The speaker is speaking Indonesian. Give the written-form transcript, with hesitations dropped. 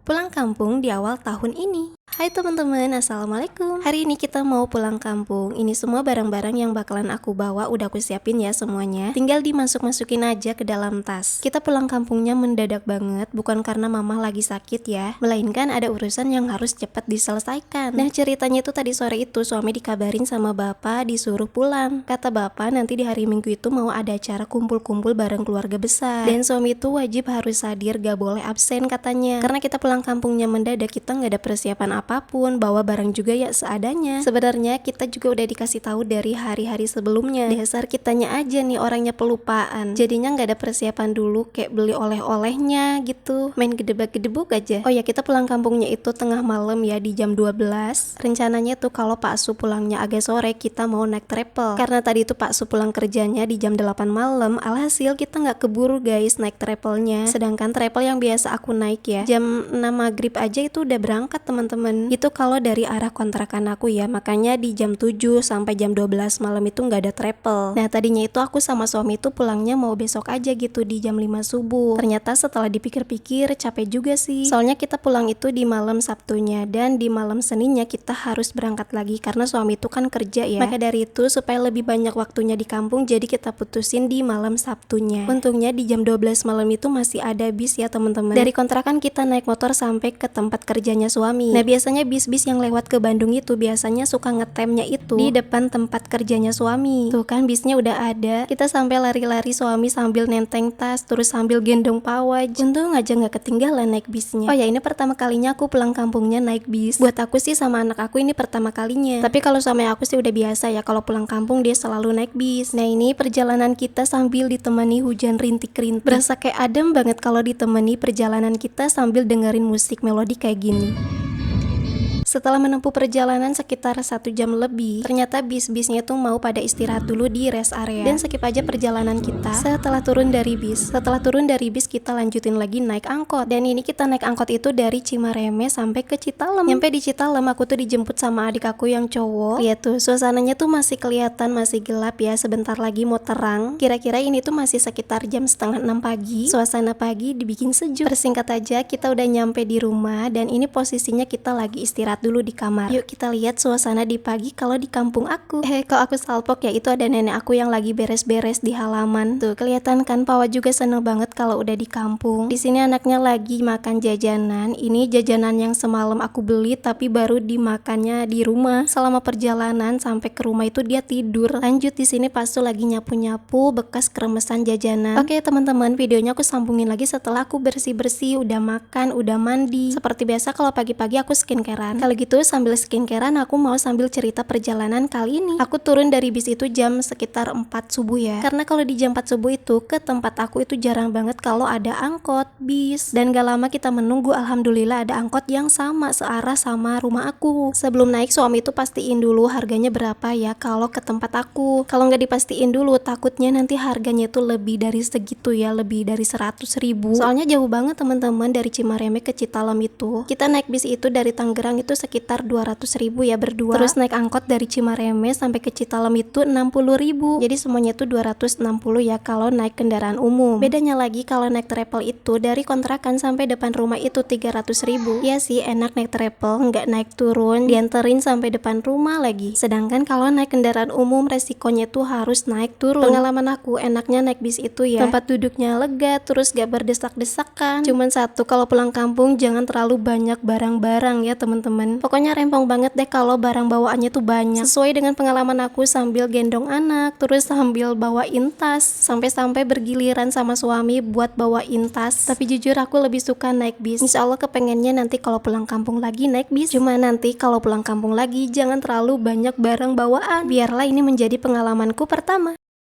pulang kampung di awal tahun ini. Hai teman-teman, assalamualaikum. Hari ini kita mau pulang kampung. Ini semua barang-barang yang bakalan aku bawa udah aku siapin ya semuanya. Tinggal dimasuk-masukin aja ke dalam tas. Kita pulang kampungnya mendadak banget, bukan karena mama lagi sakit ya, melainkan ada urusan yang harus cepat diselesaikan. Nah ceritanya itu tadi sore itu suami dikabarin sama bapak disuruh pulang. Kata bapak nanti di hari Minggu itu mau ada acara kumpul-kumpul bareng keluarga besar. Dan suami itu wajib harus hadir, gak boleh absen katanya. Karena kita pulang kampungnya mendadak, kita nggak ada persiapan apapun, bawa barang juga ya seadanya. Sebenarnya kita juga udah dikasih tahu dari hari-hari sebelumnya. Dasar kitanya aja nih orangnya pelupaan. Jadinya nggak ada persiapan dulu, kayak beli oleh-olehnya gitu, main gedebak-gedebuk aja. Oh ya, kita pulang kampungnya itu tengah malam ya, di jam 12. Rencananya tuh kalau Pak Su pulangnya agak sore, kita mau naik travel. Karena tadi tuh Pak Su pulang kerjanya di jam 8 malam, alhasil kita nggak keburu guys naik travelnya. Sedangkan travel yang biasa aku naik ya, jam 6 maghrib aja itu udah berangkat teman-teman. Itu kalau dari arah kontrakan aku ya, makanya di jam 7 sampai jam 12 malam itu nggak ada travel. Nah tadinya itu aku sama suami itu pulangnya mau besok aja gitu di jam 5 subuh. Ternyata setelah dipikir-pikir capek juga sih. Soalnya kita pulang itu di malam Sabtunya, dan di malam Seninnya kita harus berangkat lagi karena suami itu kan kerja ya. Maka dari itu supaya lebih banyak waktunya di kampung, jadi kita putusin di malam Sabtunya. Untungnya di jam 12 malam itu masih ada bis ya teman-teman. Dari kontrakan kita naik motor sampai ke tempat kerjanya suami. Nah biasanya bis-bis yang lewat ke Bandung itu biasanya suka ngetemnya itu di depan tempat kerjanya suami. Tuh kan bisnya udah ada. Kita sampai lari-lari suami sambil nenteng tas, terus sambil gendong pawaj. Untung aja nggak ketinggalan naik bisnya. Oh ya, ini pertama kalinya aku pulang kampungnya naik bis. Buat aku sih sama anak aku ini pertama kalinya. Tapi kalau sama aku sih udah biasa ya, kalau pulang kampung dia selalu naik bis. Nah ini perjalanan kita sambil ditemani hujan rintik-rintik. Berasa kayak adem banget kalau ditemani perjalanan kita sambil dengerin musik melodi kayak gini. Setelah menempuh perjalanan sekitar 1 jam lebih, ternyata bis-bisnya tuh mau pada istirahat dulu di rest area. Dan skip aja perjalanan kita setelah turun dari bis. Setelah turun dari bis kita lanjutin lagi naik angkot. Dan ini kita naik angkot itu dari Cimareme sampai ke Citalem. Nyampe di Citalem aku tuh dijemput sama adik aku yang cowok. Lihat tuh suasananya tuh masih kelihatan masih gelap ya, sebentar lagi mau terang. Kira-kira ini tuh masih sekitar jam setengah 6 pagi. Suasana pagi dibikin sejuk. Persingkat aja kita udah nyampe di rumah, dan ini posisinya kita lagi istirahat dulu di kamar. Yuk kita lihat suasana di pagi kalau di kampung aku. Kok aku salpok ya, itu ada nenek aku yang lagi beres-beres di halaman. Tuh kelihatan kan, Pawa juga seneng banget kalau udah di kampung. Di sini anaknya lagi makan jajanan. Ini jajanan yang semalam aku beli tapi baru dimakannya di rumah. Selama perjalanan sampai ke rumah itu dia tidur. Lanjut di sini pas tuh lagi nyapu-nyapu bekas kremesan jajanan. Oke teman-teman, videonya aku sambungin lagi setelah aku bersih-bersih, udah makan, udah mandi. Seperti biasa kalau pagi-pagi aku skincarean. Kalau gitu sambil skincarean aku mau sambil cerita perjalanan kali ini. Aku turun dari bis itu jam sekitar 4 subuh ya. Karena kalau di jam 4 subuh itu ke tempat aku itu jarang banget kalau ada angkot, bis. Dan gak lama kita menunggu, alhamdulillah ada angkot yang sama searah sama rumah aku. Sebelum naik suami itu pastiin dulu harganya berapa ya kalau ke tempat aku. Kalau nggak dipastiin dulu takutnya nanti harganya itu lebih dari segitu ya, lebih dari 100.000. Soalnya jauh banget teman-teman dari Cimareme ke Citalem itu. Kita naik bis itu dari Tangerang itu sekitar 200.000 ya berdua. Terus naik angkot dari Cimareme sampai ke Citalem itu 60.000. Jadi semuanya itu 260 ya kalau naik kendaraan umum. Bedanya lagi kalau naik travel itu dari kontrakan sampai depan rumah itu 300.000. Ya sih enak naik travel, nggak naik turun, dianterin sampai depan rumah lagi. Sedangkan kalau naik kendaraan umum resikonya tuh harus naik turun. Pengalaman aku enaknya naik bis itu ya, tempat duduknya lega, terus gak berdesak-desakan. Cuman satu, kalau pulang kampung jangan terlalu banyak barang-barang ya teman-teman. Pokoknya rempong banget deh kalau barang bawaannya tuh banyak. Sesuai dengan pengalaman aku sambil gendong anak, terus sambil bawain tas, sampai-sampai bergiliran sama suami buat bawain tas. Tapi jujur aku lebih suka naik bis. Insya Allah kepengennya nanti kalau pulang kampung lagi naik bis. Cuma nanti kalau pulang kampung lagi jangan terlalu banyak barang bawaan. Biarlah ini menjadi pengalamanku pertama.